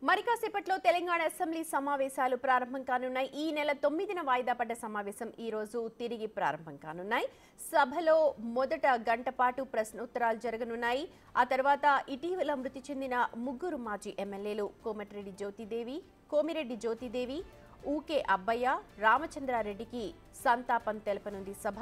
మరి కాసేపట్లో తెలంగాణ అసెంబ్లీ సమావేశాలు ప్రారంభం కానున్నాయి. ఈ నెల 9న వాయిదా పడ్డ సమావేశం ఈ రోజు తిరిగి ప్రారంభం కానున్నాయి. సభలో మొదట గంట పాటు ప్రశ్నోత్తరాలు జరగనున్నాయి. ఆ తర్వాత ఇటీవల మృతి చెందిన ముగ్గురు మాజీ ఎమ్మెల్యేలు కోమిరెడ్డి జ్యోతిదేవి, ఊకే అబ్బయ్య, రామచంద్రారెడ్డికి సంతాపం తెలపనుంది సభ.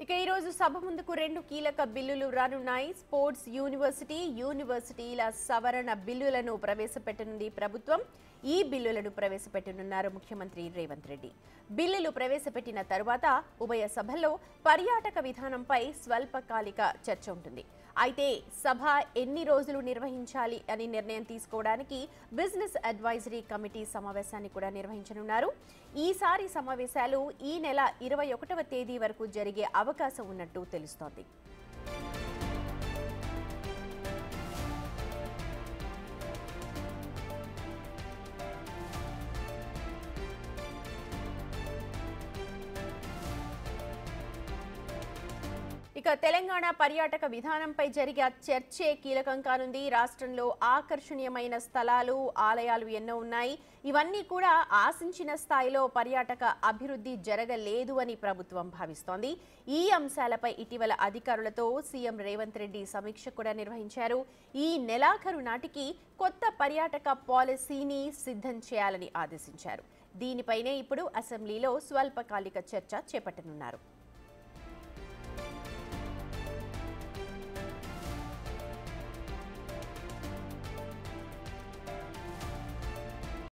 ఇక ఈ రోజు సభ ముందుకు రెండు కీలక బిల్లులు రానున్నాయి. స్పోర్ట్స్ యూనివర్సిటీల సవరణ బిల్లులను ప్రవేశపెట్టనుంది ప్రభుత్వం. ఈ బిల్లులను ప్రవేశపెట్టనున్నారు ముఖ్యమంత్రి రేవంత్ రెడ్డి. బిల్లులు ప్రవేశపెట్టిన తరువాత ఉభయ సభల్లో పర్యాటక విధానంపై స్వల్పకాలిక చర్చ ఉంటుంది. అయితే సభ ఎన్ని రోజులు నిర్వహించాలి అని నిర్ణయం తీసుకోవడానికి బిజినెస్ అడ్వైజరీ కమిటీ సమావేశాన్ని కూడా నిర్వహించనున్నారు. ఈసారి సమావేశాలు ఈ నెల 21వ తేదీ వరకు జరిగే అవకాశం ఉన్నట్టు తెలుస్తోంది. ఇక తెలంగాణ పర్యాటక విధానంపై జరిగే చర్చే కీలకం కానుంది. రాష్ట్రంలో ఆకర్షణీయమైన స్థలాలు, ఆలయాలు ఎన్నో ఉన్నాయి. ఇవన్నీ కూడా ఆశించిన స్థాయిలో పర్యాటక అభివృద్ధి జరగలేదు అని ప్రభుత్వం భావిస్తోంది. ఈ అంశాలపై ఇటీవల అధికారులతో సీఎం రేవంత్ రెడ్డి సమీక్ష కూడా నిర్వహించారు. ఈ నెలాఖరు నాటికి కొత్త పర్యాటక పాలసీని సిద్ధం చేయాలని ఆదేశించారు. దీనిపైనే ఇప్పుడు అసెంబ్లీలో స్వల్పకాలిక చర్చ చేపట్టనున్నారు.